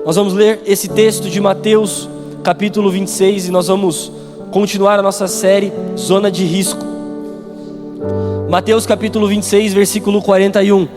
Nós vamos ler esse texto de Mateus, capítulo 26, e nós vamos continuar a nossa série Zona de Risco. Mateus capítulo 26, versículo 41,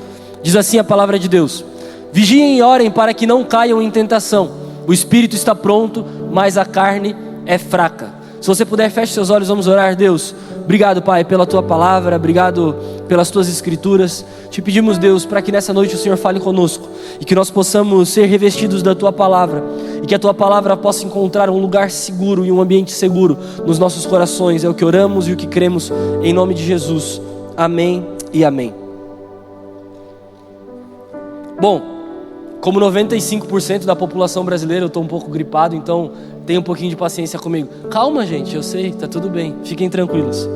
diz assim a palavra de Deus: vigiem e orem para que não caiam em tentação. O espírito está pronto, mas a carne é fraca. Se você puder, feche seus olhos, vamos orar. Deus, obrigado, Pai, pela Tua palavra, obrigado pelas Tuas escrituras. Te pedimos, Deus, para que nessa noite o Senhor fale conosco e que nós possamos ser revestidos da Tua palavra e que a Tua palavra possa encontrar um lugar seguro e um ambiente seguro nos nossos corações. É o que oramos e o que cremos, em nome de Jesus. Amém e amém. Bom, como 95% da população brasileira, eu estou um pouco gripado, então tenha um pouquinho de paciência comigo. Calma, gente, eu sei, tá tudo bem, fiquem tranquilos.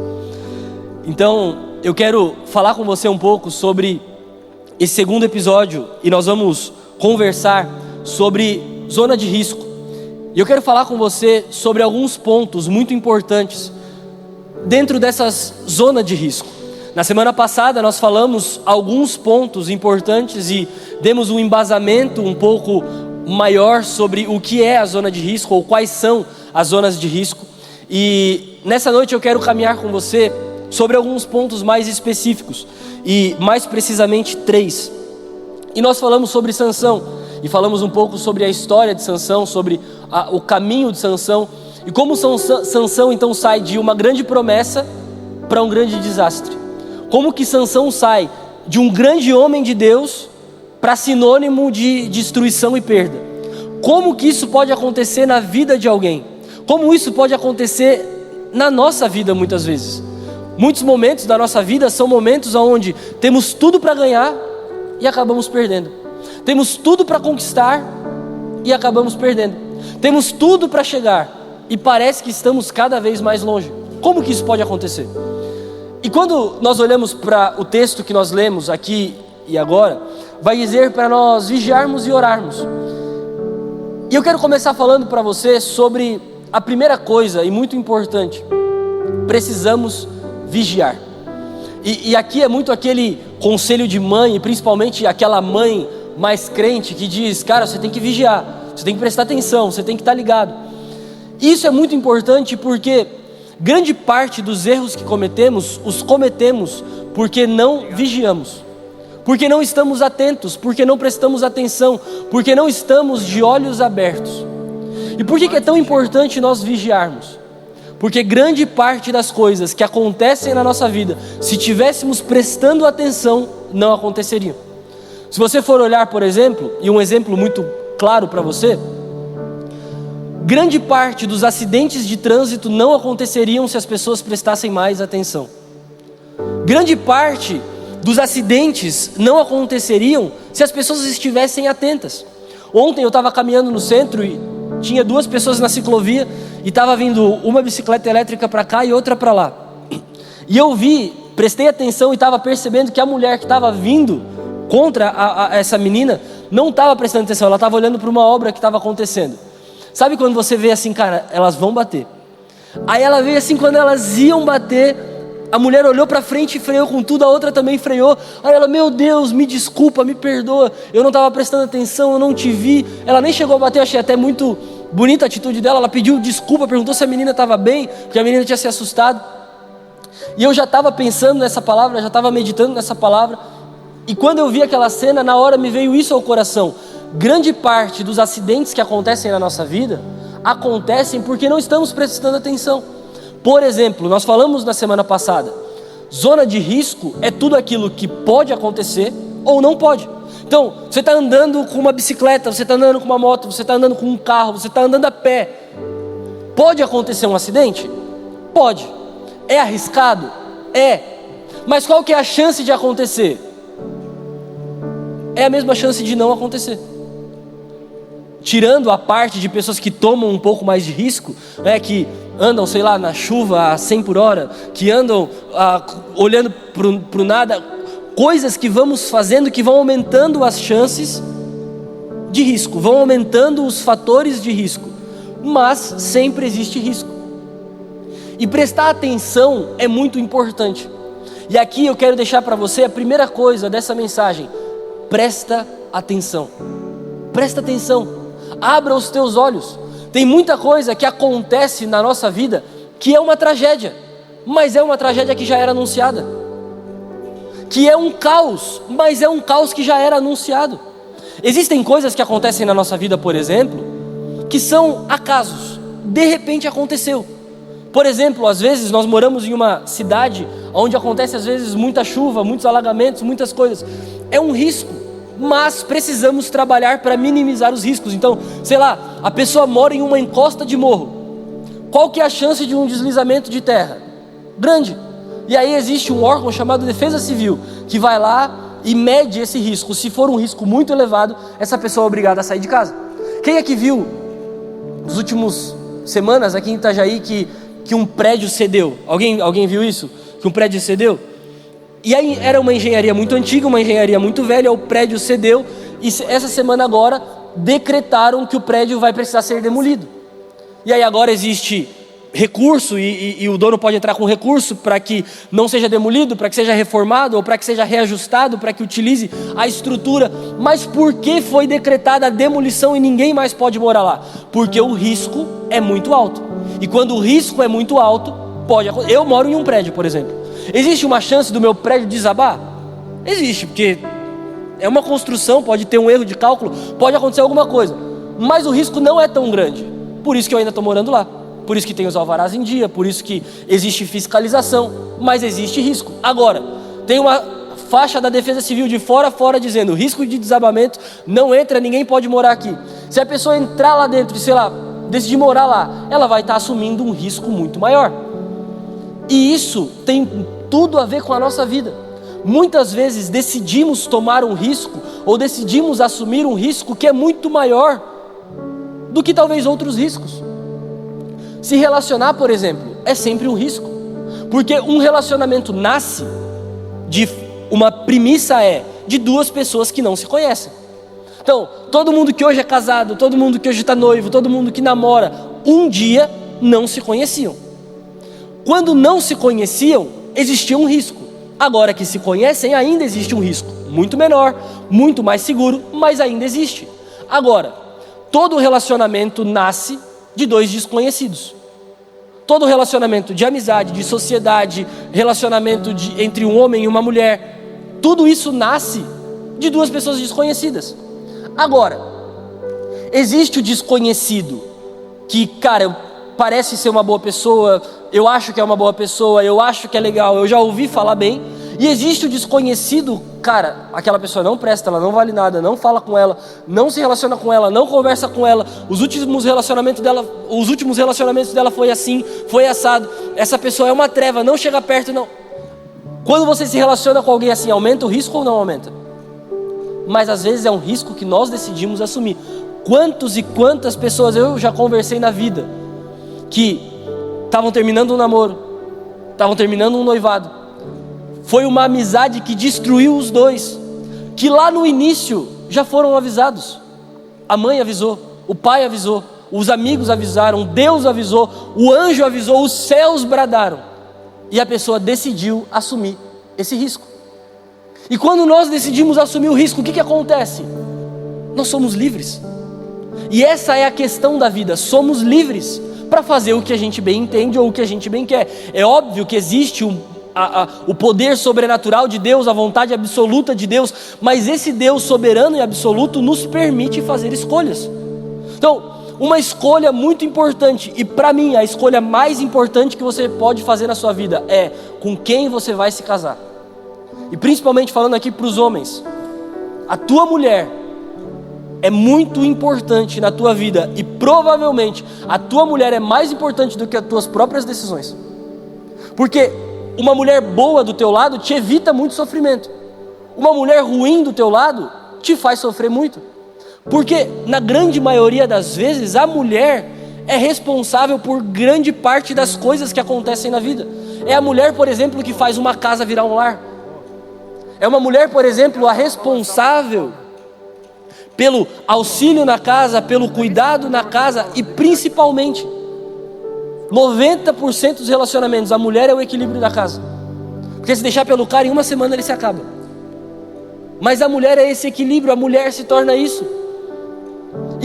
Então, eu quero falar com você um pouco sobre esse segundo episódio e nós vamos conversar sobre zona de risco. E eu quero falar com você sobre alguns pontos muito importantes dentro dessas zonas de risco. Na semana passada nós falamos alguns pontos importantes e demos um embasamento um pouco maior sobre o que é a zona de risco ou quais são as zonas de risco. E nessa noite eu quero caminhar com você sobre alguns pontos mais específicos e mais precisamente 3. E nós falamos sobre Sansão e falamos um pouco sobre a história de Sansão, sobre o caminho de Sansão e como Sansão então sai de uma grande promessa para um grande desastre. Como que Sansão sai de um grande homem de Deus para sinônimo de destruição e perda. Como que isso pode acontecer na vida de alguém? Como isso pode acontecer na nossa vida muitas vezes? Muitos momentos da nossa vida são momentos onde temos tudo para ganhar e acabamos perdendo. Temos tudo para conquistar e acabamos perdendo. Temos tudo para chegar e parece que estamos cada vez mais longe. Como que isso pode acontecer? E quando nós olhamos para o texto que nós lemos aqui e agora, vai dizer para nós vigiarmos e orarmos. E eu quero começar falando para você sobre a primeira coisa e muito importante: precisamos vigiar. E aqui é muito aquele conselho de mãe, e principalmente aquela mãe mais crente que diz: cara, você tem que vigiar, você tem que prestar atenção, você tem que estar ligado. Isso é muito importante porque grande parte dos erros que cometemos, os cometemos porque não vigiamos, porque não estamos atentos, porque não prestamos atenção, porque não estamos de olhos abertos. E por que é tão importante nós vigiarmos? Porque grande parte das coisas que acontecem na nossa vida, se tivéssemos prestando atenção, não aconteceriam. Se você for olhar, por exemplo, e um exemplo muito claro para você, grande parte dos acidentes de trânsito não aconteceriam se as pessoas prestassem mais atenção. Grande parte dos acidentes não aconteceriam se as pessoas estivessem atentas. Ontem eu estava caminhando no centro e tinha 2 pessoas na ciclovia e estava vindo uma bicicleta elétrica para cá e outra para lá. E eu prestei atenção e estava percebendo que a mulher que estava vindo contra essa menina não estava prestando atenção, ela estava olhando para uma obra que estava acontecendo. Sabe quando você vê assim, cara, elas vão bater. Aí ela veio assim, quando elas iam bater, a mulher olhou pra frente e freou com tudo, a outra também freou. Aí ela: meu Deus, me desculpa, me perdoa, eu não estava prestando atenção, eu não te vi. Ela nem chegou a bater, eu achei até muito bonita a atitude dela. Ela pediu desculpa, perguntou se a menina estava bem, porque a menina tinha se assustado. E eu já estava pensando nessa palavra, já estava meditando nessa palavra. E quando eu vi aquela cena, na hora me veio isso ao coração. Grande parte dos acidentes que acontecem na nossa vida acontecem porque não estamos prestando atenção. Por exemplo, nós falamos na semana passada, zona de risco é tudo aquilo que pode acontecer ou não pode. Então, você está andando com uma bicicleta, você está andando com uma moto, você está andando com um carro, você está andando a pé. Pode acontecer um acidente? Pode. É arriscado? É. Mas qual que é a chance de acontecer? É a mesma chance de não acontecer. Tirando a parte de pessoas que tomam um pouco mais de risco, que andam, sei lá, na chuva a 100 por hora, que andam olhando para o nada, coisas que vamos fazendo que vão aumentando as chances de risco, vão aumentando os fatores de risco, mas sempre existe risco. E prestar atenção é muito importante. E aqui eu quero deixar para você a primeira coisa dessa mensagem: presta atenção. Presta atenção. Abra os teus olhos. Tem muita coisa que acontece na nossa vida que é uma tragédia, mas é uma tragédia que já era anunciada. Que é um caos, mas é um caos que já era anunciado. Existem coisas que acontecem na nossa vida, por exemplo, que são acasos. De repente aconteceu. Por exemplo, às vezes nós moramos em uma cidade onde acontece às vezes muita chuva, muitos alagamentos, muitas coisas. É um risco, mas precisamos trabalhar para minimizar os riscos. Então, sei lá, a pessoa mora em uma encosta de morro. Qual que é a chance de um deslizamento de terra? Grande. E aí existe um órgão chamado Defesa Civil, que vai lá e mede esse risco. Se for um risco muito elevado, essa pessoa é obrigada a sair de casa. Quem é que viu, nas últimas semanas aqui em Itajaí, que um prédio cedeu? Alguém viu isso? Que um prédio cedeu? E aí era uma engenharia muito antiga, uma engenharia muito velha, o prédio cedeu, e essa semana agora decretaram que o prédio vai precisar ser demolido. E aí agora existe recurso e o dono pode entrar com recurso para que não seja demolido, para que seja reformado ou para que seja reajustado, para que utilize a estrutura. Mas por que foi decretada a demolição e ninguém mais pode morar lá? Porque o risco é muito alto. E quando o risco é muito alto, pode acontecer. Eu moro em um prédio, por exemplo. Existe uma chance do meu prédio desabar? Existe, porque é uma construção, pode ter um erro de cálculo, pode acontecer alguma coisa. Mas o risco não é tão grande. Por isso que eu ainda estou morando lá. Por isso que tem os alvarás em dia, por isso que existe fiscalização, mas existe risco. Agora, tem uma faixa da Defesa Civil de fora a fora dizendo: risco de desabamento, não entra, ninguém pode morar aqui. Se a pessoa entrar lá dentro e, sei lá, decidir morar lá, ela vai estar assumindo um risco muito maior. E isso tem tudo a ver com a nossa vida. Muitas vezes decidimos tomar um risco ou decidimos assumir um risco que é muito maior do que talvez outros riscos. Se relacionar, por exemplo, é sempre um risco, porque um relacionamento nasce de uma premissa de duas pessoas que não se conhecem. Então, todo mundo que hoje é casado, todo mundo que hoje está noivo, todo mundo que namora, um dia não se conheciam. Quando não se conheciam, existia um risco. Agora que se conhecem, ainda existe um risco, muito menor, muito mais seguro, mas ainda existe. Agora, todo relacionamento nasce de dois desconhecidos. Todo relacionamento de amizade, de sociedade, relacionamento entre um homem e uma mulher, tudo isso nasce de duas pessoas desconhecidas. Agora, existe o desconhecido, que, cara, parece ser uma boa pessoa, eu acho que é uma boa pessoa, eu acho que é legal, eu já ouvi falar bem. E existe o desconhecido, cara, aquela pessoa não presta, ela não vale nada, não fala com ela, não se relaciona com ela, não conversa com ela, os últimos relacionamentos dela foi assim, foi assado, essa pessoa é uma treva, não chega perto, não. Quando você se relaciona com alguém assim, aumenta o risco ou não aumenta? Mas às vezes é um risco que nós decidimos assumir. Quantos e quantas pessoas eu já conversei na vida que estavam terminando um namoro, estavam terminando um noivado, foi uma amizade que destruiu os dois, que lá no início já foram avisados. A mãe avisou, o pai avisou, os amigos avisaram, Deus avisou, o anjo avisou, os céus bradaram. E a pessoa decidiu assumir esse risco. E quando nós decidimos assumir o risco, o que acontece? Nós somos livres. E essa é a questão da vida, somos livres para fazer o que a gente bem entende ou o que a gente bem quer. É óbvio que existe o poder sobrenatural de Deus, a vontade absoluta de Deus, mas esse Deus soberano e absoluto nos permite fazer escolhas. Então, uma escolha muito importante, e para mim a escolha mais importante que você pode fazer na sua vida é com quem você vai se casar. E principalmente falando aqui para os homens, a tua mulher é muito importante na tua vida, e provavelmente a tua mulher é mais importante do que as tuas próprias decisões, porque uma mulher boa do teu lado te evita muito sofrimento. Uma mulher ruim do teu lado te faz sofrer muito. Porque na grande maioria das vezes a mulher é responsável por grande parte das coisas que acontecem na vida. É a mulher, por exemplo, que faz uma casa virar um lar. É uma mulher, por exemplo, a responsável pelo auxílio na casa, pelo cuidado na casa e principalmente 90% dos relacionamentos, a mulher é o equilíbrio da casa. Porque se deixar pelo cara, em uma semana ele se acaba. Mas a mulher é esse equilíbrio, a mulher se torna isso.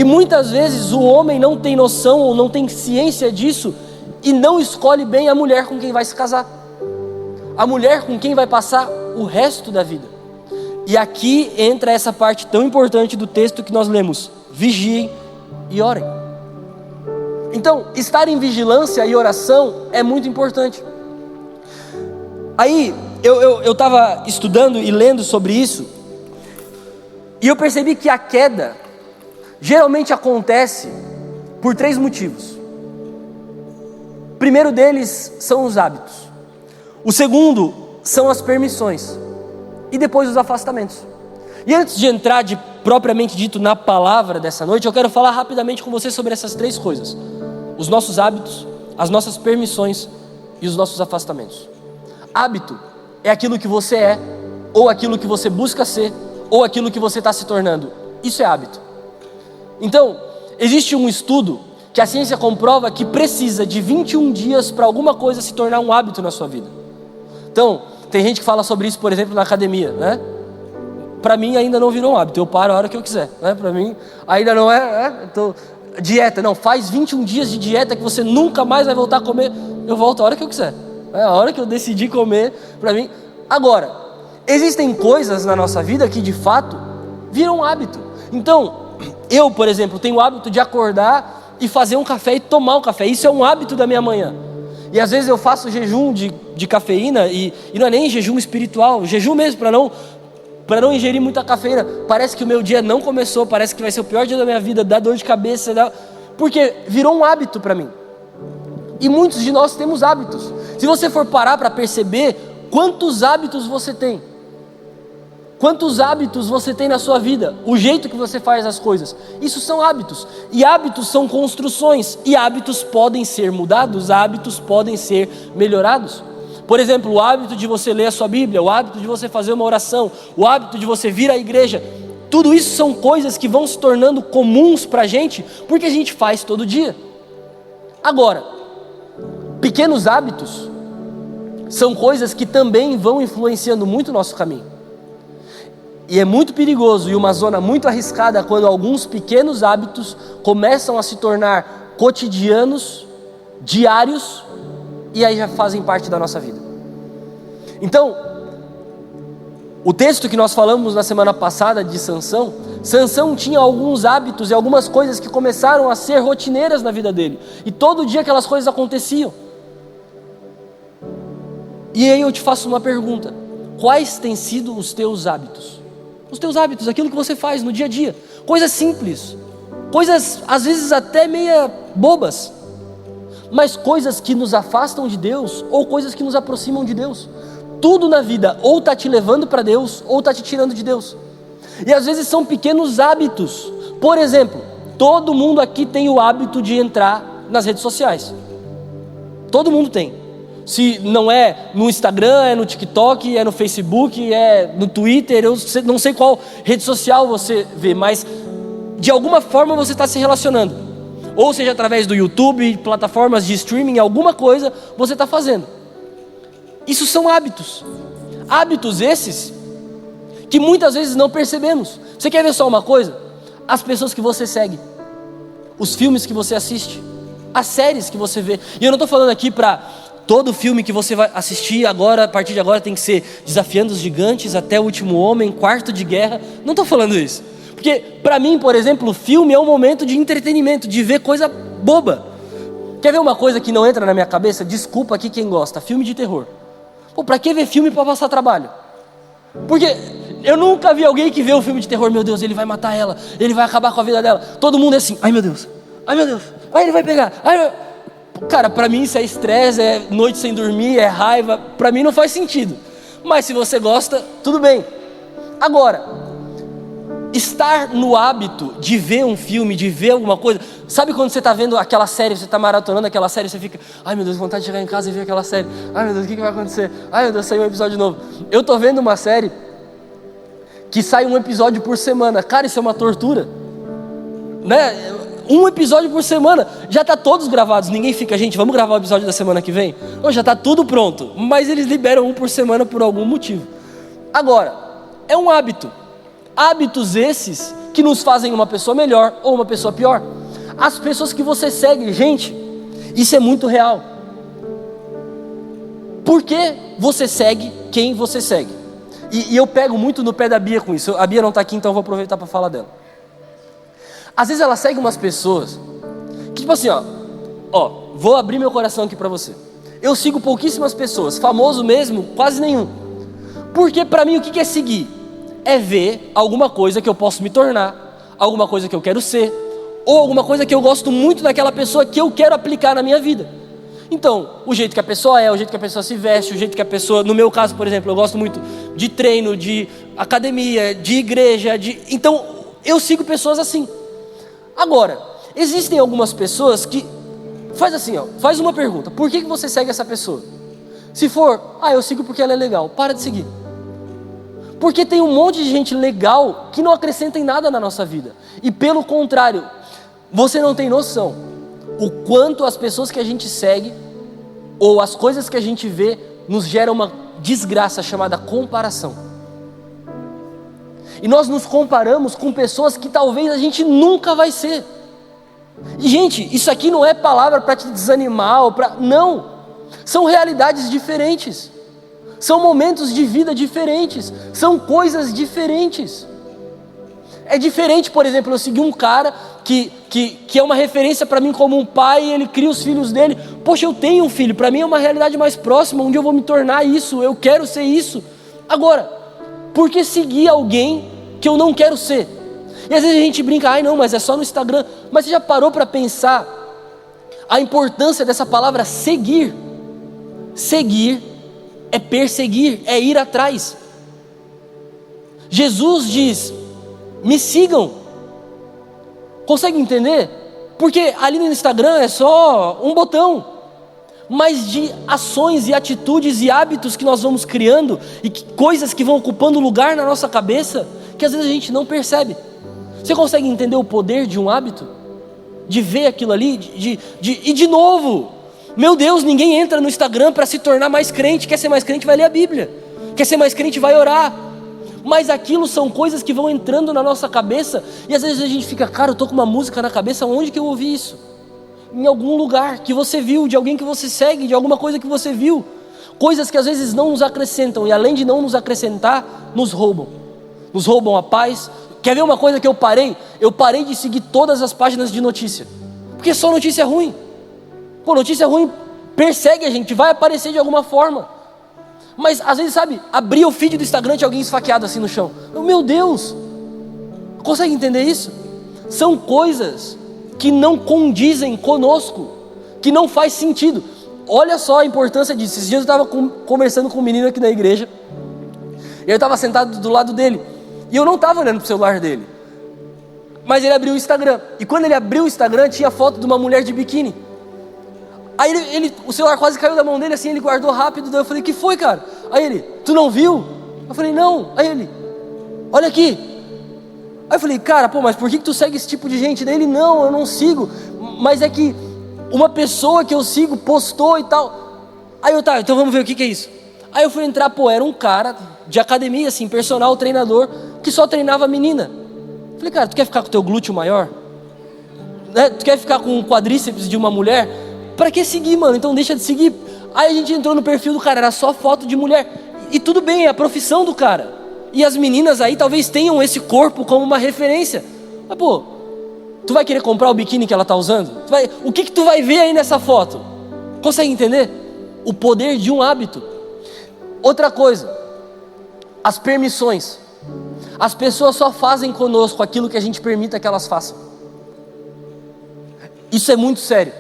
E muitas vezes o homem não tem noção ou não tem ciência disso e não escolhe bem a mulher com quem vai se casar, a mulher com quem vai passar o resto da vida. E aqui entra essa parte tão importante do texto que nós lemos: vigiem e orem. Então, estar em vigilância e oração é muito importante. Aí, eu estava estudando e lendo sobre isso, e eu percebi que a queda geralmente acontece por 3 motivos. O primeiro deles são os hábitos. O segundo são as permissões. E depois os afastamentos. E antes de entrar propriamente dito na palavra dessa noite, eu quero falar rapidamente com você sobre essas 3 coisas: os nossos hábitos, as nossas permissões e os nossos afastamentos. Hábito é aquilo que você é, ou aquilo que você busca ser, ou aquilo que você está se tornando. Isso é hábito. Então, existe um estudo que a ciência comprova que precisa de 21 dias para alguma coisa se tornar um hábito na sua vida. Então, tem gente que fala sobre isso, por exemplo, na academia, né? Para mim ainda não virou um hábito, eu paro a hora que eu quiser, né? Para mim ainda não dieta, não, faz 21 dias de dieta que você nunca mais vai voltar a comer. Eu volto a hora que eu quiser, a hora que eu decidir comer, para mim. Agora, existem coisas na nossa vida que de fato viram um hábito. Então, eu, por exemplo, tenho o hábito de acordar e fazer um café e tomar um café. Isso é um hábito da minha manhã. E às vezes eu faço jejum de cafeína e não é nem jejum espiritual, jejum mesmo, para não ingerir muita cafeína. Parece que o meu dia não começou, parece que vai ser o pior dia da minha vida, dá dor de cabeça, porque virou um hábito para mim. E muitos de nós temos hábitos. Se você for parar para perceber quantos hábitos você tem, quantos hábitos você tem na sua vida, o jeito que você faz as coisas, isso são hábitos. E hábitos são construções, e hábitos podem ser mudados, hábitos podem ser melhorados. Por exemplo, o hábito de você ler a sua Bíblia, o hábito de você fazer uma oração, o hábito de você vir à igreja, tudo isso são coisas que vão se tornando comuns para a gente, porque a gente faz todo dia. Agora, pequenos hábitos são coisas que também vão influenciando muito o nosso caminho. E é muito perigoso e uma zona muito arriscada quando alguns pequenos hábitos começam a se tornar cotidianos, diários, e aí já fazem parte da nossa vida. Então, o texto que nós falamos na semana passada de Sansão tinha alguns hábitos e algumas coisas que começaram a ser rotineiras na vida dele. E todo dia aquelas coisas aconteciam. E aí eu te faço uma pergunta: quais têm sido os teus hábitos? Os teus hábitos, aquilo que você faz no dia a dia, coisas simples, coisas às vezes até meia bobas, mas coisas que nos afastam de Deus ou coisas que nos aproximam de Deus. Tudo na vida ou está te levando para Deus ou está te tirando de Deus. E às vezes são pequenos hábitos. Por exemplo, todo mundo aqui tem o hábito de entrar nas redes sociais. Todo mundo tem. Se não é no Instagram, é no TikTok, é no Facebook, é no Twitter, eu não sei qual rede social você vê, mas de alguma forma você está se relacionando. Ou seja, através do YouTube, plataformas de streaming, alguma coisa você está fazendo. Isso são hábitos. Hábitos esses que muitas vezes não percebemos. Você quer ver só uma coisa? As pessoas que você segue, os filmes que você assiste, as séries que você vê. E eu não estou falando aqui para todo filme que você vai assistir agora, a partir de agora tem que ser Desafiando os Gigantes, Até o Último Homem, Quarto de Guerra. Não estou falando isso. Porque para mim, por exemplo, o filme é um momento de entretenimento, de ver coisa boba. Quer ver uma coisa que não entra na minha cabeça? Desculpa aqui quem gosta, filme de terror. Pô, pra que ver filme para passar trabalho? Porque eu nunca vi alguém que vê um filme de terror, meu Deus, ele vai matar ela, ele vai acabar com a vida dela. Todo mundo é assim, ai meu Deus, ai ele vai pegar, Cara, pra mim isso é estresse, é noite sem dormir, é raiva, pra mim não faz sentido. Mas se você gosta, tudo bem. Agora, estar no hábito de ver um filme, de ver alguma coisa, sabe quando você está vendo aquela série, você está maratonando aquela série, você fica, ai meu Deus, vontade de chegar em casa e ver aquela série, ai meu Deus, o que vai acontecer? Ai meu Deus, saiu um episódio novo. Eu estou vendo uma série que sai um episódio por semana, cara, isso é uma tortura, né? Um episódio por semana, já está todos gravados, ninguém fica, gente, vamos gravar o episódio da semana que vem? Não, já está tudo pronto, mas eles liberam um por semana por algum motivo. Agora, é um hábito. Hábitos esses que nos fazem uma pessoa melhor ou uma pessoa pior. As pessoas que você segue, gente, isso é muito real. Por que você segue quem você segue? E eu pego muito no pé da Bia com isso. A Bia não está aqui, então eu vou aproveitar para falar dela. Às vezes ela segue umas pessoas que tipo assim, vou abrir meu coração aqui para você. Eu sigo pouquíssimas pessoas, famoso mesmo, quase nenhum. Porque para mim o que é seguir? É ver alguma coisa que eu posso me tornar, alguma coisa que eu quero ser, ou alguma coisa que eu gosto muito daquela pessoa que eu quero aplicar na minha vida. Então, o jeito que a pessoa é, o jeito que a pessoa se veste, o jeito que a pessoa... No meu caso, por exemplo, eu gosto muito de treino, de academia, de igreja, Então, eu sigo pessoas assim. Agora, existem algumas pessoas que... Faz assim, faz uma pergunta. Por que você segue essa pessoa? Se for, eu sigo porque ela é legal. Para de seguir. Porque tem um monte de gente legal que não acrescenta em nada na nossa vida. E pelo contrário, você não tem noção o quanto as pessoas que a gente segue ou as coisas que a gente vê nos geram uma desgraça chamada comparação. E nós nos comparamos com pessoas que talvez a gente nunca vai ser. E gente, isso aqui não é palavra para te desanimar ou para... Não, são realidades diferentes. São momentos de vida diferentes, são coisas diferentes. É diferente, por exemplo, eu seguir um cara que é uma referência para mim como um pai, ele cria os filhos dele. Poxa, eu tenho um filho, para mim é uma realidade mais próxima, onde eu vou me tornar isso, eu quero ser isso. Agora, por que seguir alguém que eu não quero ser? E às vezes a gente brinca, não, mas é só no Instagram. Mas você já parou para pensar a importância dessa palavra seguir? Seguir é perseguir, é ir atrás. Jesus diz, me sigam. Consegue entender? Porque ali no Instagram é só um botão. Mas de ações e atitudes e hábitos que nós vamos criando e coisas que vão ocupando lugar na nossa cabeça, que às vezes a gente não percebe. Você consegue entender o poder de um hábito? De ver aquilo ali, e de novo... Meu Deus, ninguém entra no Instagram para se tornar mais crente. Quer ser mais crente, vai ler a Bíblia. Quer ser mais crente, vai orar. Mas aquilo são coisas que vão entrando na nossa cabeça. E às vezes a gente fica, cara, eu tô com uma música na cabeça. Onde que eu ouvi isso? Em algum lugar que você viu, de alguém que você segue, de alguma coisa que você viu. Coisas que às vezes não nos acrescentam. E além de não nos acrescentar, nos roubam. Nos roubam a paz. Quer ver uma coisa que eu parei? Eu parei de seguir todas as páginas de notícia. Porque só notícia ruim. Pô, notícia ruim persegue a gente, vai aparecer de alguma forma. Mas às vezes, sabe, abrir o feed do Instagram de alguém esfaqueado assim no chão. Meu Deus, consegue entender isso? São coisas que não condizem conosco, que não faz sentido. Olha só a importância disso. Esses dias eu estava conversando com um menino aqui na igreja, e eu estava sentado do lado dele, e eu não estava olhando para o celular dele, mas ele abriu o Instagram, e quando ele abriu o Instagram tinha foto de uma mulher de biquíni. Aí o celular quase caiu da mão dele assim, ele guardou rápido, daí eu falei, que foi, cara? Aí ele, tu não viu? Eu falei, não. Aí ele, olha aqui. Aí eu falei, cara, mas por que tu segue esse tipo de gente? Daí ele, não, eu não sigo, mas é que uma pessoa que eu sigo postou e tal. Aí eu, então vamos ver o que é isso. Aí eu fui entrar, era um cara de academia, assim, personal treinador, que só treinava menina. Eu falei, cara, tu quer ficar com o teu glúteo maior? Né? Tu quer ficar com o quadríceps de uma mulher? Para que seguir, mano? Então deixa de seguir. Aí a gente entrou no perfil do cara, era só foto de mulher. E tudo bem, é a profissão do cara. E as meninas aí talvez tenham esse corpo como uma referência. Mas tu vai querer comprar o biquíni que ela tá usando? O que tu vai ver aí nessa foto? Consegue entender? O poder de um hábito. Outra coisa, as permissões. As pessoas só fazem conosco aquilo que a gente permita que elas façam. Isso é muito sério.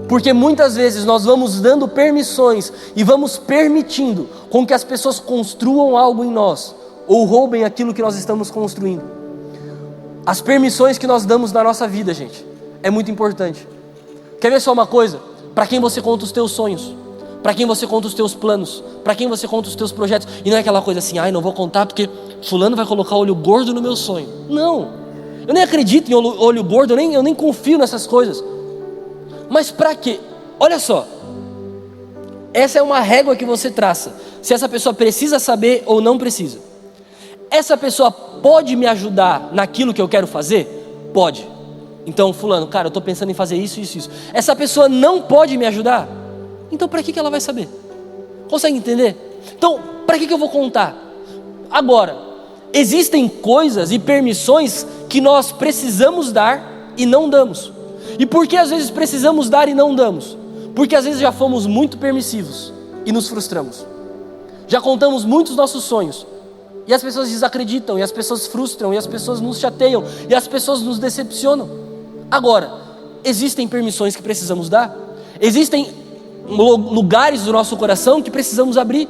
Porque muitas vezes nós vamos dando permissões e vamos permitindo com que as pessoas construam algo em nós ou roubem aquilo que nós estamos construindo. As permissões que nós damos na nossa vida, gente, é muito importante. Quer ver só uma coisa? Para quem você conta os teus sonhos, para quem você conta os teus planos, para quem você conta os teus projetos. E não é aquela coisa assim, não vou contar porque fulano vai colocar olho gordo no meu sonho. Não, eu nem acredito em olho gordo, eu nem confio nessas coisas. Mas para quê? Olha só, essa é uma régua que você traça, se essa pessoa precisa saber ou não precisa. essa pessoa pode me ajudar naquilo que eu quero fazer? Pode. Então, fulano, cara, eu estou pensando em fazer isso, isso, isso. Essa pessoa não pode me ajudar? Então, para que ela vai saber? Consegue entender? Então, para que eu vou contar? Agora, existem coisas e permissões que nós precisamos dar e não damos. E por que às vezes precisamos dar e não damos? Porque às vezes já fomos muito permissivos e nos frustramos. Já contamos muitos nossos sonhos e as pessoas desacreditam, e as pessoas frustram, e as pessoas nos chateiam, e as pessoas nos decepcionam. Agora, existem permissões que precisamos dar, existem lugares do nosso coração que precisamos abrir.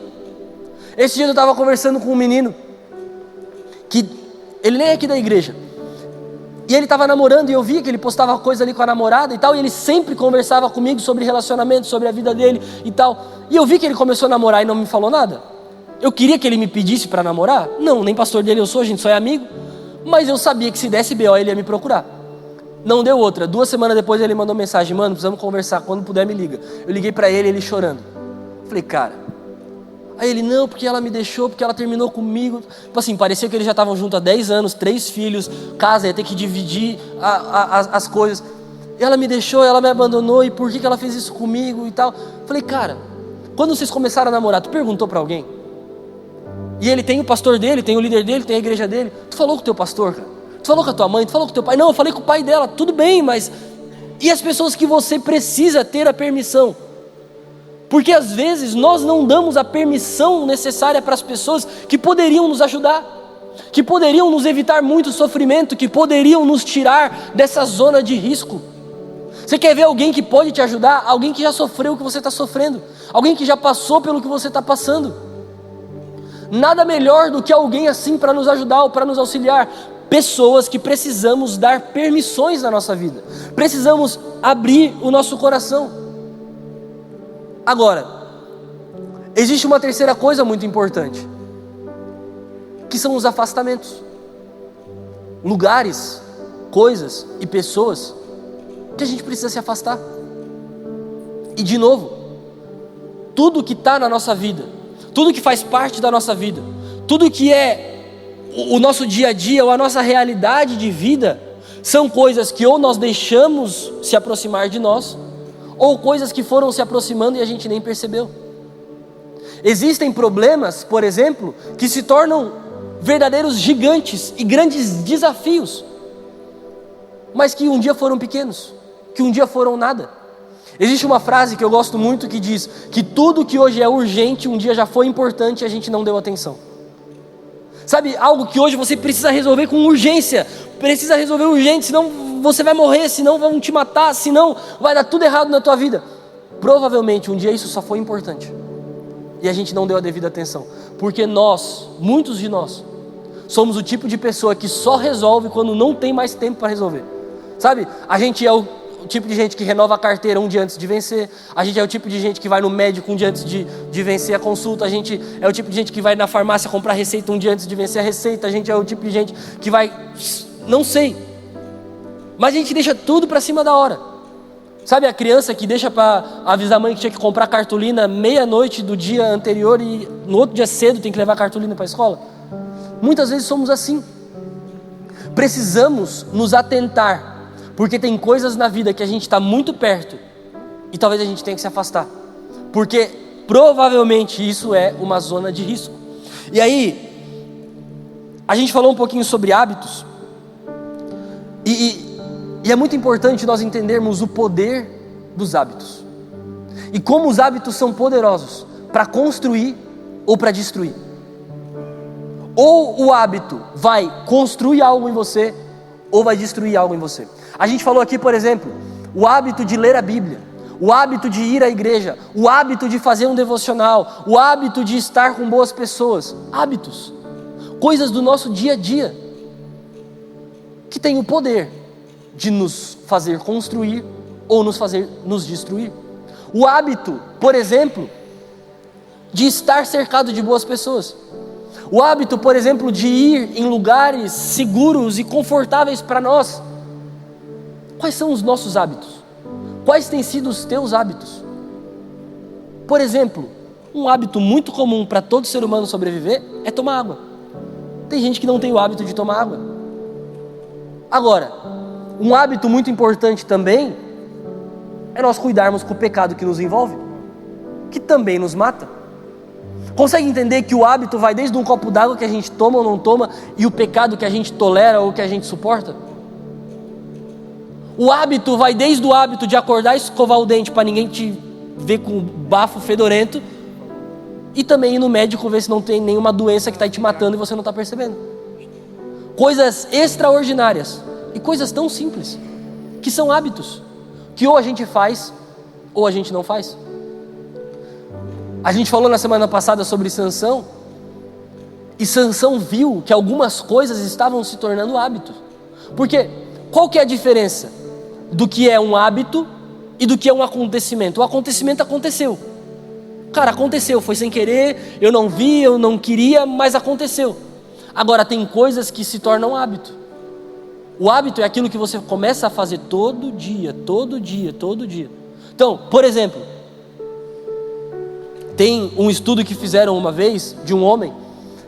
Esse dia eu estava conversando com um menino, que ele nem é aqui da igreja, e ele estava namorando, e eu via que ele postava coisa ali com a namorada e tal, e ele sempre conversava comigo sobre relacionamento, sobre a vida dele e tal, e eu vi que ele começou a namorar e não me falou nada. Eu queria que ele me pedisse para namorar? Não, nem pastor dele eu sou, a gente só é amigo, mas eu sabia que se desse BO ele ia me procurar. Não deu outra. 2 semanas depois ele mandou mensagem: mano, precisamos conversar, quando puder me liga. Eu liguei pra ele chorando. Falei, cara. Aí ele, não, porque ela me deixou, porque ela terminou comigo. Tipo assim, parecia que eles já estavam juntos há 10 anos, 3 filhos, casa, ia ter que dividir as coisas. Ela me deixou, ela me abandonou, e por que ela fez isso comigo e tal. Falei, cara, quando vocês começaram a namorar, tu perguntou pra alguém? E ele tem o pastor dele, tem o líder dele, tem a igreja dele. Tu falou com o teu pastor, cara? Tu falou com a tua mãe, tu falou com o teu pai? Não, eu falei com o pai dela, tudo bem, mas... E as pessoas que você precisa ter a permissão? Porque às vezes nós não damos a permissão necessária para as pessoas que poderiam nos ajudar, que poderiam nos evitar muito sofrimento, que poderiam nos tirar dessa zona de risco. Você quer ver alguém que pode te ajudar? Alguém que já sofreu o que você está sofrendo, alguém que já passou pelo que você está passando. Nada melhor do que alguém assim para nos ajudar ou para nos auxiliar. Pessoas que precisamos dar permissões na nossa vida, precisamos abrir o nosso coração. Agora, existe uma terceira coisa muito importante, que são os afastamentos. Lugares, coisas e pessoas que a gente precisa se afastar. E de novo, tudo que está na nossa vida, tudo que faz parte da nossa vida, tudo que é o nosso dia a dia, ou a nossa realidade de vida, são coisas que ou nós deixamos se aproximar de nós, ou coisas que foram se aproximando e a gente nem percebeu. Existem problemas, por exemplo, que se tornam verdadeiros gigantes e grandes desafios, mas que um dia foram pequenos, que um dia foram nada. Existe uma frase que eu gosto muito que diz que tudo que hoje é urgente, um dia já foi importante e a gente não deu atenção. Sabe, algo que hoje você precisa resolver com urgência, precisa resolver urgente, senão você vai morrer, senão vão te matar, senão vai dar tudo errado na tua vida. Provavelmente um dia isso só foi importante e a gente não deu a devida atenção, porque nós, muitos de nós, somos o tipo de pessoa que só resolve quando não tem mais tempo para resolver. Sabe, a gente é o tipo de gente que renova a carteira um dia antes de vencer, a gente é o tipo de gente que vai no médico um dia antes de vencer a consulta, a gente é o tipo de gente que vai na farmácia comprar receita um dia antes de vencer a receita, a gente é o tipo de gente que vai, não sei, mas a gente deixa tudo para cima da hora. Sabe a criança que deixa para avisar a mãe que tinha que comprar cartolina meia-noite do dia anterior e no outro dia cedo tem que levar cartolina para a escola? Muitas vezes somos assim. Precisamos nos atentar, porque tem coisas na vida que a gente está muito perto e talvez a gente tenha que se afastar, porque provavelmente isso é uma zona de risco. E aí, a gente falou um pouquinho sobre hábitos, e é muito importante nós entendermos o poder dos hábitos, e como os hábitos são poderosos para construir ou para destruir. Ou o hábito vai construir algo em você, ou vai destruir algo em você. A gente falou aqui, por exemplo, o hábito de ler a Bíblia, o hábito de ir à igreja, o hábito de fazer um devocional, o hábito de estar com boas pessoas. Hábitos, coisas do nosso dia a dia, que tem o poder de nos fazer construir ou nos fazer nos destruir. O hábito, por exemplo, de estar cercado de boas pessoas. O hábito, por exemplo, de ir em lugares seguros e confortáveis para nós. Quais são os nossos hábitos? Quais têm sido os teus hábitos? Por exemplo, um hábito muito comum para todo ser humano sobreviver é tomar água. Tem gente que não tem o hábito de tomar água. Agora, um hábito muito importante também é nós cuidarmos com o pecado que nos envolve, que também nos mata. Consegue entender que o hábito vai desde um copo d'água que a gente toma ou não toma, e o pecado que a gente tolera ou que a gente suporta? O hábito vai desde o hábito de acordar e escovar o dente para ninguém te ver com bafo fedorento, e também ir no médico ver se não tem nenhuma doença que está te matando e você não está percebendo. Coisas extraordinárias e coisas tão simples, que são hábitos, que ou a gente faz ou a gente não faz. A gente falou na semana passada sobre Sansão, e Sansão viu que algumas coisas estavam se tornando hábitos. Porque qual que é a diferença do que é um hábito e do que é um acontecimento? O acontecimento aconteceu. Cara, aconteceu, foi sem querer, eu não vi, eu não queria, mas aconteceu. Agora, tem coisas que se tornam hábito. O hábito é aquilo que você começa a fazer todo dia, todo dia, todo dia. Então, por exemplo, tem um estudo que fizeram uma vez de um homem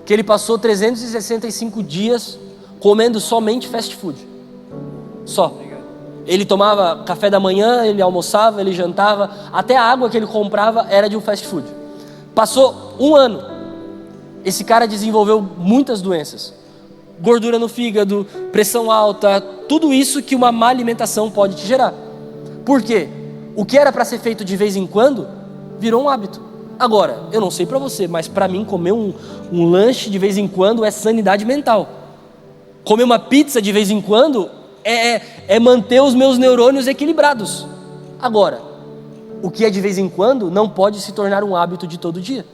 que ele passou 365 dias comendo somente fast food. Só. Ele tomava café da manhã, ele almoçava, ele jantava, até a água que ele comprava era de um fast food. Passou um ano. Esse cara desenvolveu muitas doenças. Gordura no fígado, pressão alta, tudo isso que uma má alimentação pode te gerar. Por quê? O que era para ser feito de vez em quando, virou um hábito. Agora, eu não sei para você, mas para mim comer um lanche de vez em quando é sanidade mental. Comer uma pizza de vez em quando é manter os meus neurônios equilibrados. Agora, o que é de vez em quando não pode se tornar um hábito de todo dia.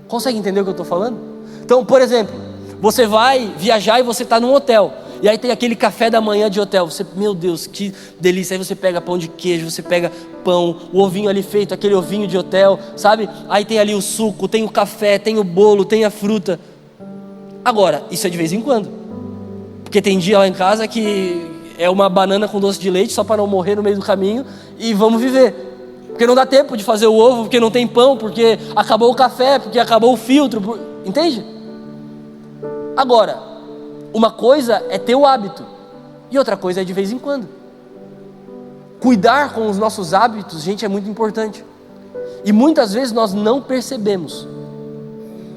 Consegue entender o que eu estou falando? Então, por exemplo, você vai viajar e você está num hotel, e aí tem aquele café da manhã de hotel. Você, meu Deus, que delícia. Aí você pega pão de queijo, você pega pão, o ovinho ali feito, aquele ovinho de hotel, sabe? Aí tem ali o suco, tem o café, tem o bolo, tem a fruta. Agora, isso é de vez em quando. Porque tem dia lá em casa que é uma banana com doce de leite só para não morrer no meio do caminho e vamos viver. Porque não dá tempo de fazer o ovo, porque não tem pão, porque acabou o café, porque acabou o filtro, entende? Agora, uma coisa é ter o hábito e outra coisa é de vez em quando. Cuidar com os nossos hábitos, gente, é muito importante. E muitas vezes nós não percebemos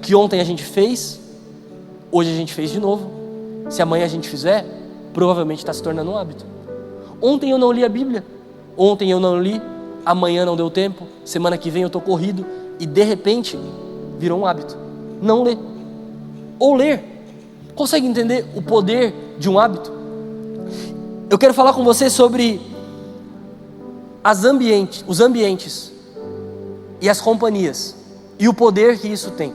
que ontem a gente fez, hoje a gente fez de novo. Se amanhã a gente fizer, provavelmente está se tornando um hábito. Ontem eu não li a Bíblia, ontem eu não li, amanhã não deu tempo, semana que vem eu estou corrido, e de repente virou um hábito. Não ler. Ou ler. Consegue entender o poder de um hábito? Eu quero falar com você sobre os ambientes e as companhias e o poder que isso tem.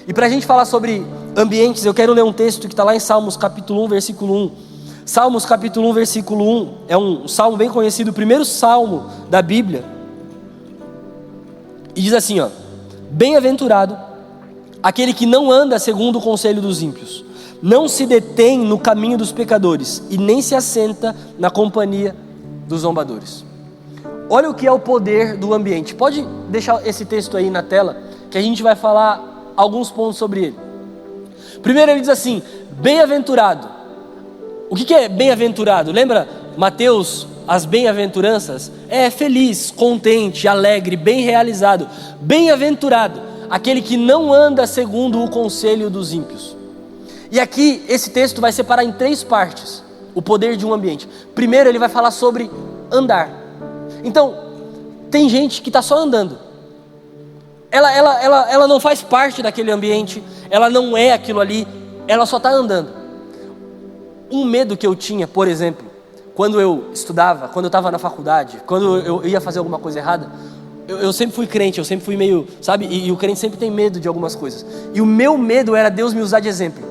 E para a gente falar sobre ambientes, eu quero ler um texto que está lá em Salmos capítulo 1, versículo 1. Salmos capítulo 1, versículo 1 é um salmo bem conhecido, o primeiro salmo da Bíblia. E diz assim, ó: bem-aventurado aquele que não anda segundo o conselho dos ímpios, não se detém no caminho dos pecadores e nem se assenta na companhia dos zombadores. Olha o que é o poder do ambiente. Pode deixar esse texto aí na tela, que a gente vai falar alguns pontos sobre ele. Primeiro ele diz assim: bem-aventurado. O que é bem-aventurado? Lembra Mateus, as bem-aventuranças? É feliz, contente, alegre, bem realizado. Bem-aventurado aquele que não anda segundo o conselho dos ímpios. E aqui esse texto vai separar em 3 partes o poder de um ambiente. Primeiro ele vai falar sobre andar. Então, tem gente que está só andando. Ela não faz parte daquele ambiente, ela não é aquilo ali, ela só está andando. Um medo que eu tinha, por exemplo, quando eu estudava, quando eu estava na faculdade, quando eu ia fazer alguma coisa errada, eu sempre fui crente, eu sempre fui meio, sabe, e o crente sempre tem medo de algumas coisas. E o meu medo era Deus me usar de exemplo,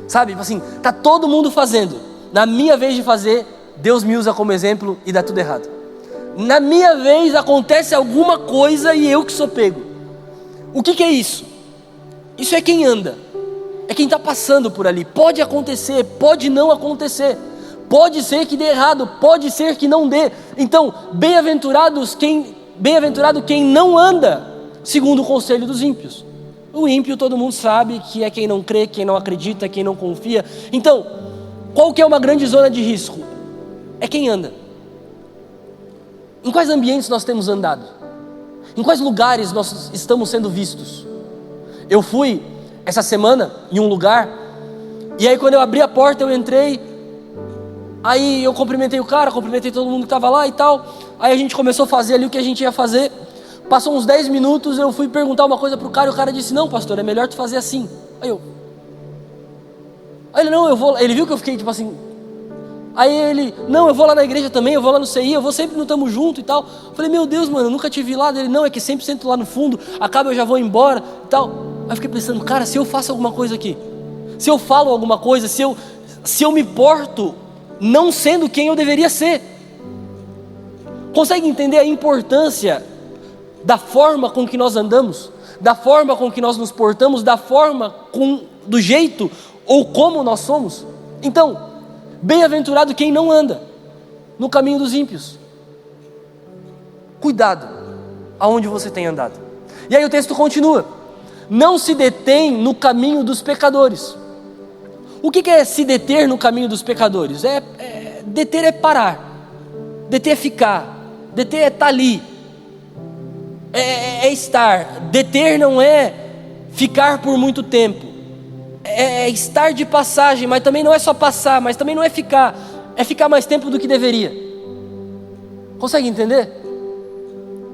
sabe, assim, tá todo mundo fazendo, na minha vez de fazer, Deus me usa como exemplo e dá tudo errado. Na minha vez acontece alguma coisa e eu que sou pego. O que é isso? Isso é quem anda, é quem está passando por ali. Pode acontecer, pode não acontecer, pode ser que dê errado, pode ser que não dê. Então, bem-aventurado quem não anda segundo o conselho dos ímpios. O ímpio todo mundo sabe que é quem não crê, quem não acredita, quem não confia. Então, qual que é uma grande zona de risco? É quem anda. Em quais ambientes nós temos andado? Em quais lugares nós estamos sendo vistos? Eu fui essa semana em um lugar, e aí quando eu abri a porta eu entrei, aí eu cumprimentei o cara, cumprimentei todo mundo que estava lá e tal, aí a gente começou a fazer ali o que a gente ia fazer. Passou uns 10 minutos, eu fui perguntar uma coisa pro cara, e o cara disse: não, pastor, é melhor tu fazer assim. Aí ele: não, eu vou. Ele viu que eu fiquei tipo assim. Aí ele: não, eu vou lá na igreja também, eu vou lá no CI, eu vou sempre no Tamo Junto e tal. Eu falei: meu Deus, mano, eu nunca te vi lá. Ele: não, é que sempre sento lá no fundo, acaba eu já vou embora e tal. Aí eu fiquei pensando: cara, se eu faço alguma coisa aqui, se eu falo alguma coisa, se eu me porto não sendo quem eu deveria ser. Consegue entender a importância da forma com que nós andamos, da forma com que nós nos portamos, do jeito ou como nós somos? Então, bem-aventurado quem não anda no caminho dos ímpios. Cuidado aonde você tem andado. E aí o texto continua: não se detém no caminho dos pecadores. O que é se deter no caminho dos pecadores? Deter é parar, deter é ficar, deter é estar ali, é estar. Deter não é ficar por muito tempo, é estar de passagem, mas também não é só passar, mas também não é ficar mais tempo do que deveria. Consegue entender?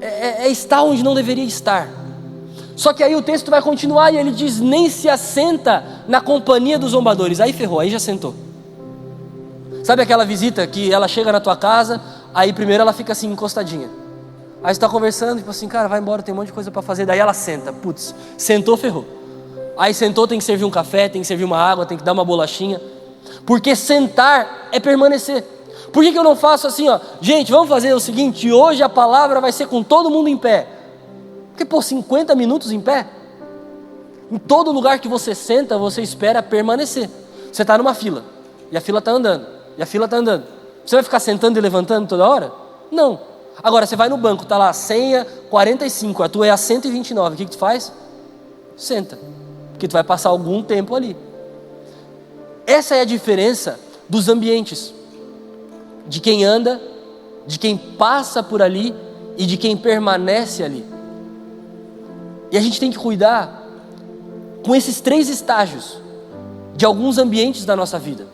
É estar onde não deveria estar. Só que aí o texto vai continuar e ele diz: nem se assenta na companhia dos zombadores. Aí ferrou, aí já sentou. Sabe aquela visita que ela chega na tua casa, aí primeiro ela fica assim encostadinha, aí você está conversando, tipo assim: cara, vai embora, tem um monte de coisa para fazer. Daí ela senta, putz, sentou, ferrou. Aí sentou, tem que servir um café, tem que servir uma água, tem que dar uma bolachinha. Porque sentar é permanecer. Por que eu não faço assim, ó? Gente, vamos fazer o seguinte: hoje a palavra vai ser com todo mundo em pé. Porque, 50 minutos em pé? Em todo lugar que você senta, você espera permanecer. Você está numa fila, e a fila está andando, e a fila está andando. Você vai ficar sentando e levantando toda hora? Não. Agora, você vai no banco, está lá, senha 45, a tua é a 129, o que tu faz? Senta, porque tu vai passar algum tempo ali. Essa é a diferença dos ambientes, de quem anda, de quem passa por ali e de quem permanece ali. E a gente tem que cuidar com esses 3 estágios de alguns ambientes da nossa vida.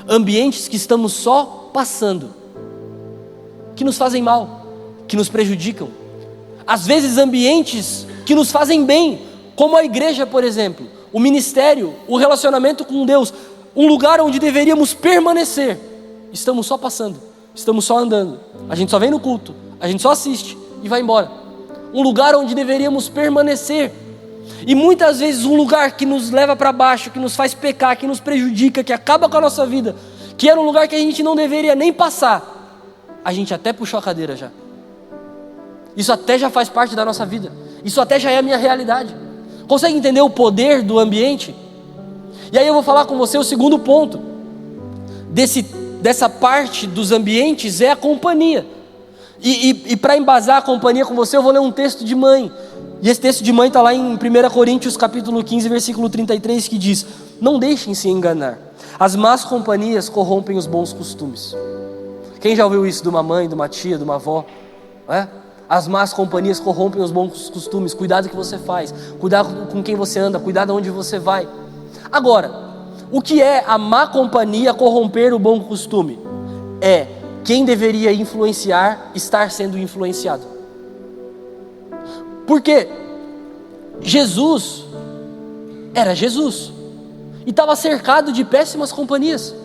Ambientes que estamos só passando, que nos fazem mal, que nos prejudicam. Às vezes ambientes que nos fazem bem, como a igreja, por exemplo, o ministério, o relacionamento com Deus, um lugar onde deveríamos permanecer. Estamos só passando, estamos só andando. A gente só vem no culto, a gente só assiste e vai embora. Um lugar onde deveríamos permanecer. E muitas vezes um lugar que nos leva para baixo, que nos faz pecar, que nos prejudica, que acaba com a nossa vida, que era um lugar que a gente não deveria nem passar, a gente até puxou a cadeira já. Isso até já faz parte da nossa vida. Isso até já é a minha realidade. Consegue entender o poder do ambiente? E aí eu vou falar com você o segundo ponto dessa parte dos ambientes, é a companhia. E para embasar a companhia com você, eu vou ler um texto de mãe. E esse texto de mãe está lá em 1 Coríntios capítulo 15, versículo 33, que diz: não deixem se enganar, as más companhias corrompem os bons costumes. Quem já ouviu isso de uma mãe, de uma tia, de uma avó? As más companhias corrompem os bons costumes. Cuidado que você faz, cuidado com quem você anda, cuidado onde você vai. Agora, o que é a má companhia corromper o bom costume? É quem deveria influenciar estar sendo influenciado. Porque Jesus era Jesus e estava cercado de péssimas companhias.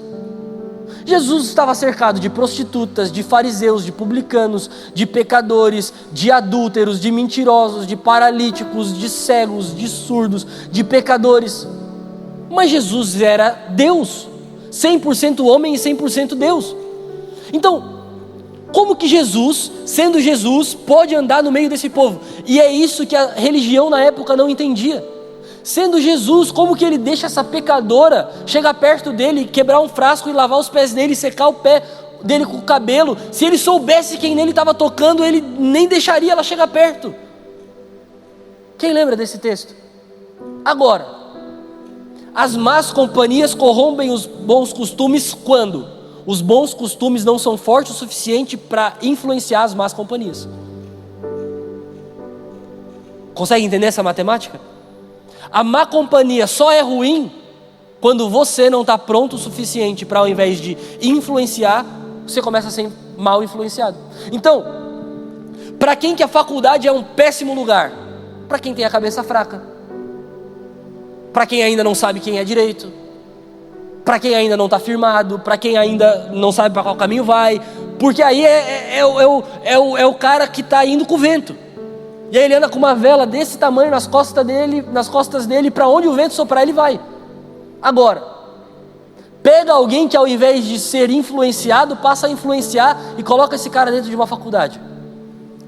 Jesus estava cercado de prostitutas, de fariseus, de publicanos, de pecadores, de adúlteros, de mentirosos, de paralíticos, de cegos, de surdos, de pecadores. Mas Jesus era Deus, 100% homem e 100% Deus. Então, como que Jesus, sendo Jesus, pode andar no meio desse povo? E é isso que a religião na época não entendia. Sendo Jesus, como que ele deixa essa pecadora chegar perto dele, quebrar um frasco e lavar os pés dele, secar o pé dele com o cabelo? Se ele soubesse quem nele estava tocando, ele nem deixaria ela chegar perto. Quem lembra desse texto? Agora, as más companhias corrompem os bons costumes quando os bons costumes não são fortes o suficiente para influenciar as más companhias. Consegue entender essa matemática? A má companhia só é ruim quando você não está pronto o suficiente para, ao invés de influenciar, você começa a ser mal influenciado. Então, para quem que a faculdade é um péssimo lugar? Para quem tem a cabeça fraca, para quem ainda não sabe quem é direito, para quem ainda não está firmado, para quem ainda não sabe para qual caminho vai, porque aí é o cara que está indo com o vento. E aí ele anda com uma vela desse tamanho nas costas dele, para onde o vento soprar ele vai. Agora, pega alguém que ao invés de ser influenciado, passa a influenciar e coloca esse cara dentro de uma faculdade.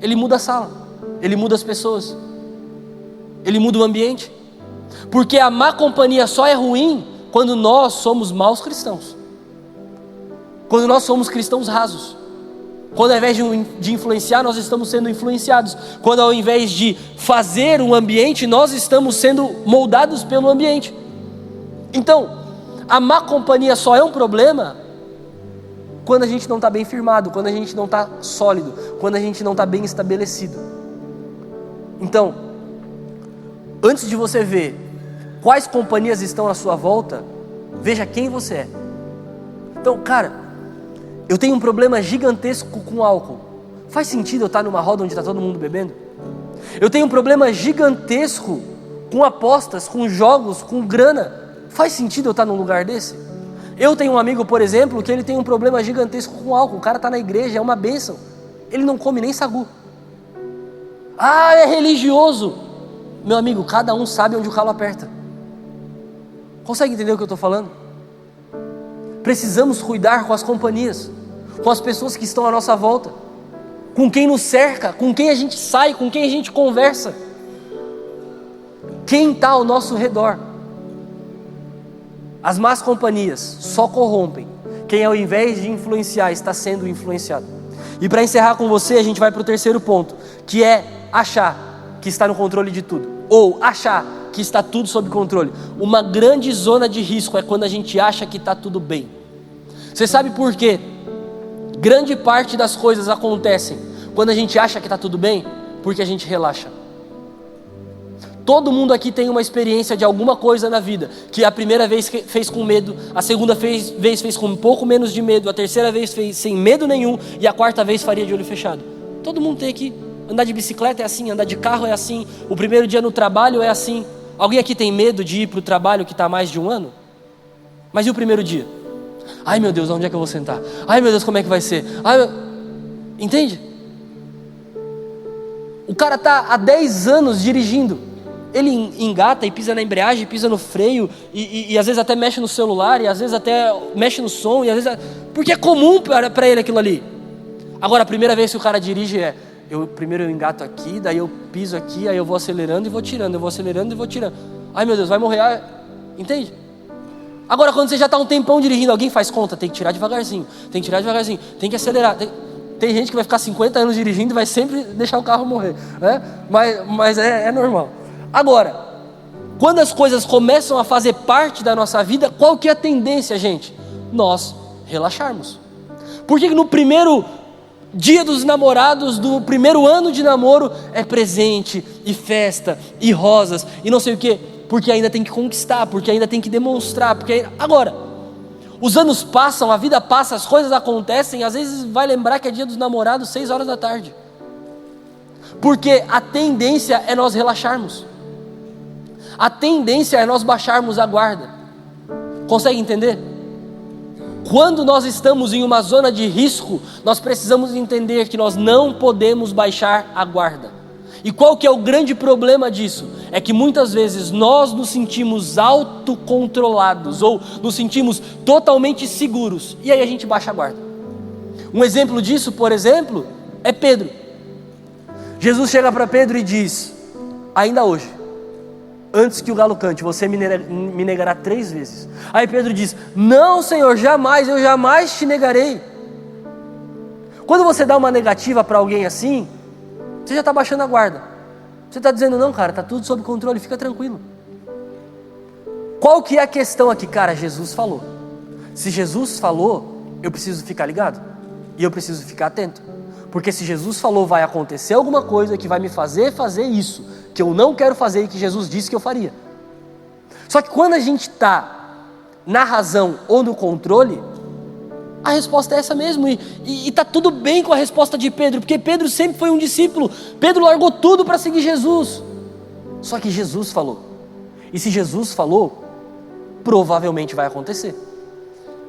Ele muda a sala, ele muda as pessoas, ele muda o ambiente. Porque a má companhia só é ruim quando nós somos maus cristãos, quando nós somos cristãos rasos, quando ao invés de influenciar, nós estamos sendo influenciados, quando ao invés de fazer um ambiente, nós estamos sendo moldados pelo ambiente. Então, a má companhia só é um problema quando a gente não está bem firmado, quando a gente não está sólido, quando a gente não está bem estabelecido. Então, antes de você ver quais companhias estão à sua volta, veja quem você é. Então, cara, eu tenho um problema gigantesco com álcool. Faz sentido eu estar numa roda onde está todo mundo bebendo? Eu tenho um problema gigantesco com apostas, com jogos, com grana. Faz sentido eu estar num lugar desse? Eu tenho um amigo, por exemplo, que ele tem um problema gigantesco com álcool. O cara está na igreja, é uma bênção. Ele não come nem sagu. Ah, é religioso. Meu amigo, cada um sabe onde o calo aperta. Consegue entender o que eu estou falando? Precisamos cuidar com as companhias, com as pessoas que estão à nossa volta, com quem nos cerca, com quem a gente sai, com quem a gente conversa. Quem está ao nosso redor. As más companhias só corrompem quem, ao invés de influenciar, está sendo influenciado. E para encerrar com você, a gente vai para o terceiro ponto, que é achar que está no controle de tudo, ou achar que está tudo sob controle. Uma grande zona de risco é quando a gente acha que está tudo bem. Você sabe por quê? Grande parte das coisas acontecem quando a gente acha que está tudo bem, porque a gente relaxa. Todo mundo aqui tem uma experiência de alguma coisa na vida, que a primeira vez fez com medo, a segunda vez fez com um pouco menos de medo, a terceira vez fez sem medo nenhum, e a quarta vez faria de olho fechado. Todo mundo tem aqui. Andar de bicicleta é assim, andar de carro é assim, o primeiro dia no trabalho é assim. Alguém aqui tem medo de ir para o trabalho que está há mais de um ano? Mas e o primeiro dia? Ai meu Deus, onde é que eu vou sentar? Ai meu Deus, como é que vai ser? Entende? O cara está há 10 anos dirigindo. Ele engata e pisa na embreagem, pisa no freio, e às vezes até mexe no celular, e às vezes até mexe no som, e às vezes... porque é comum para ele aquilo ali. Agora, a primeira vez que o cara dirige primeiro eu engato aqui, daí eu piso aqui, aí eu vou acelerando e vou tirando, eu vou acelerando e vou tirando. Ai meu Deus, vai morrer, entende? Agora, quando você já está um tempão dirigindo, alguém faz conta, tem que tirar devagarzinho, tem que acelerar. Tem gente que vai ficar 50 anos dirigindo e vai sempre deixar o carro morrer, né? Mas é normal. Agora, quando as coisas começam a fazer parte da nossa vida, qual que é a tendência, gente? Nós relaxarmos. Por que no primeiro dia dos namorados, do primeiro ano de namoro, é presente, e festa, e rosas, e não sei o quê? Porque ainda tem que conquistar, porque ainda tem que demonstrar, Agora, os anos passam, a vida passa, as coisas acontecem, às vezes vai lembrar que é dia dos namorados, 6 horas da tarde. Porque a tendência é nós relaxarmos. A tendência é nós baixarmos a guarda. Consegue entender? Quando nós estamos em uma zona de risco, nós precisamos entender que nós não podemos baixar a guarda. E qual que é o grande problema disso? É que muitas vezes nós nos sentimos autocontrolados ou nos sentimos totalmente seguros, e aí a gente baixa a guarda. Um exemplo disso, por exemplo, é Pedro. Jesus chega para Pedro e diz: ainda hoje, antes que o galo cante, você me negará 3 vezes. Aí Pedro diz: não, Senhor, jamais, eu jamais te negarei. Quando você dá uma negativa para alguém assim, você já está baixando a guarda. Você está dizendo: não, cara, está tudo sob controle, fica tranquilo. Qual que é a questão aqui? Cara, Jesus falou. Se Jesus falou, eu preciso ficar ligado. E eu preciso ficar atento. Porque se Jesus falou, vai acontecer alguma coisa que vai me fazer isso, que eu não quero fazer e que Jesus disse que eu faria. Só que quando a gente está na razão ou no controle, a resposta é essa mesmo. E tá tudo bem com a resposta de Pedro, porque Pedro sempre foi um discípulo. Pedro largou tudo para seguir Jesus. Só que Jesus falou. E se Jesus falou, provavelmente vai acontecer.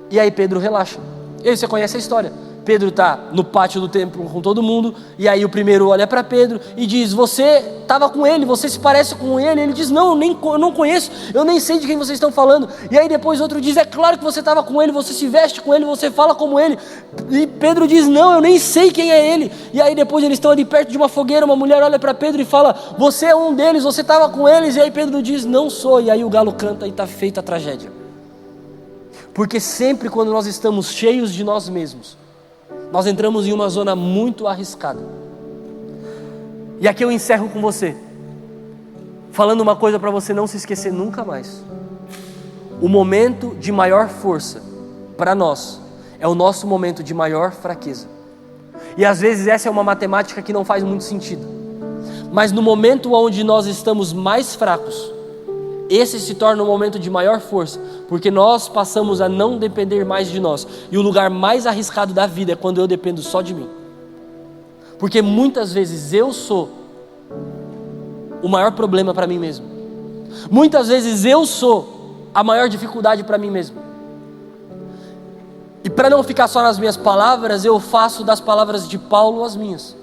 E aí Pedro relaxa. E aí você conhece a história. Pedro está no pátio do templo com todo mundo, e aí o primeiro olha para Pedro e diz: você estava com ele, você se parece com ele. Ele diz: não, eu não conheço, eu nem sei de quem vocês estão falando. E aí depois outro diz: é claro que você estava com ele, você se veste com ele, você fala como ele. E Pedro diz: não, eu nem sei quem é ele. E aí depois eles estão ali perto de uma fogueira, uma mulher olha para Pedro e fala: você é um deles, você estava com eles. E aí Pedro diz: não sou. E aí o galo canta e está feita a tragédia. Porque sempre quando nós estamos cheios de nós mesmos, nós entramos em uma zona muito arriscada. E aqui eu encerro com você, falando uma coisa para você não se esquecer nunca mais. O momento de maior força para nós é o nosso momento de maior fraqueza. E às vezes essa é uma matemática que não faz muito sentido. Mas no momento onde nós estamos mais fracos, esse se torna um momento de maior força, porque nós passamos a não depender mais de nós. E o lugar mais arriscado da vida é quando eu dependo só de mim. Porque muitas vezes eu sou o maior problema para mim mesmo. Muitas vezes eu sou a maior dificuldade para mim mesmo. E para não ficar só nas minhas palavras, eu faço das palavras de Paulo as minhas.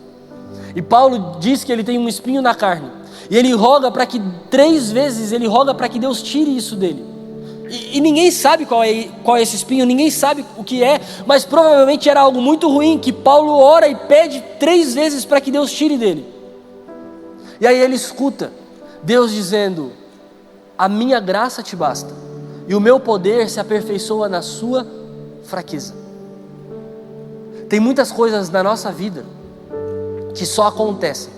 E Paulo diz que ele tem um espinho na carne. E ele roga para que 3 vezes, ele roga para que Deus tire isso dele. E ninguém sabe qual é esse espinho, ninguém sabe o que é, mas provavelmente era algo muito ruim, que Paulo ora e pede 3 vezes para que Deus tire dele. E aí ele escuta Deus dizendo: a minha graça te basta, e o meu poder se aperfeiçoa na sua fraqueza. Tem muitas coisas na nossa vida que só acontecem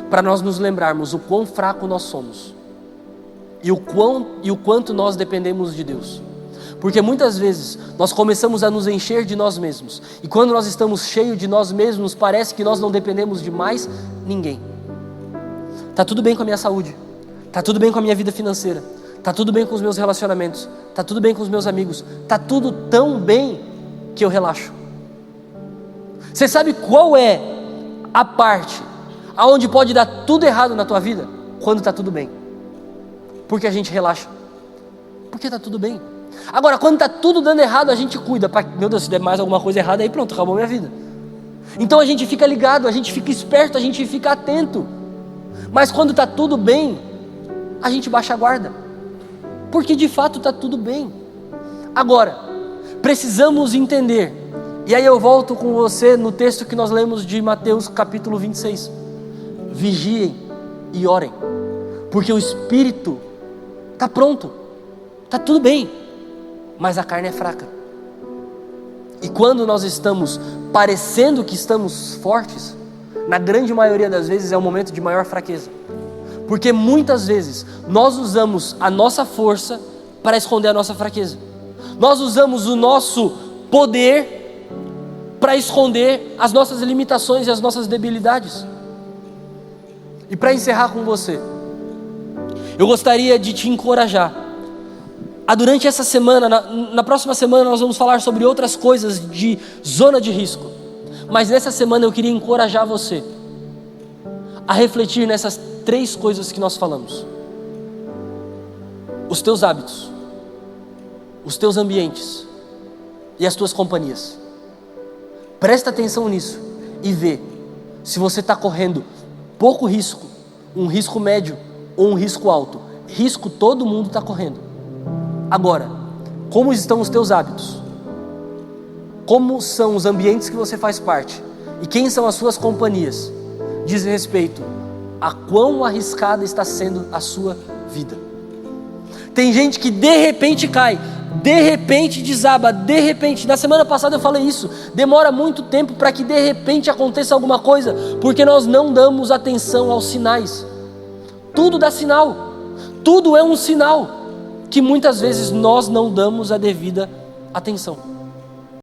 para nós nos lembrarmos o quão fraco nós somos e o quanto nós dependemos de Deus. Porque muitas vezes nós começamos a nos encher de nós mesmos, e quando nós estamos cheios de nós mesmos, parece que nós não dependemos de mais ninguém. Tá tudo bem com a minha saúde, tá tudo bem com a minha vida financeira, tá tudo bem com os meus relacionamentos, tá tudo bem com os meus amigos, tá tudo tão bem que eu relaxo. Você sabe qual é a parte aonde pode dar tudo errado na tua vida? Quando está tudo bem. Porque a gente relaxa. Porque está tudo bem. Agora, quando está tudo dando errado, a gente cuida. Meu Deus, se der mais alguma coisa errada, aí pronto, acabou a minha vida. Então a gente fica ligado, a gente fica esperto, a gente fica atento. Mas quando está tudo bem, a gente baixa a guarda. Porque de fato está tudo bem. Agora, precisamos entender. E aí eu volto com você no texto que nós lemos de Mateus capítulo 26. Vigiem e orem, porque o espírito está pronto, está tudo bem, mas a carne é fraca. E quando nós estamos parecendo que estamos fortes, na grande maioria das vezes é um momento de maior fraqueza, porque muitas vezes nós usamos a nossa força para esconder a nossa fraqueza. Nós usamos o nosso poder para esconder as nossas limitações e as nossas debilidades. E para encerrar com você, eu gostaria de te encorajar a durante essa semana, na próxima semana nós vamos falar sobre outras coisas de zona de risco, mas nessa semana eu queria encorajar você a refletir nessas 3 coisas que nós falamos: os teus hábitos, os teus ambientes e as tuas companhias. Presta atenção nisso e vê se você está correndo pouco risco, um risco médio ou um risco alto. Risco todo mundo está correndo. Agora, como estão os teus hábitos? Como são os ambientes que você faz parte? E quem são as suas companhias? Diz respeito a quão arriscada está sendo a sua vida. Tem gente que de repente cai, de repente desaba, de repente. Na semana passada eu falei isso. Demora muito tempo para que de repente aconteça alguma coisa, porque nós não damos atenção aos sinais. Tudo dá sinal, tudo é um sinal. que muitas vezes nós não damos a devida atenção.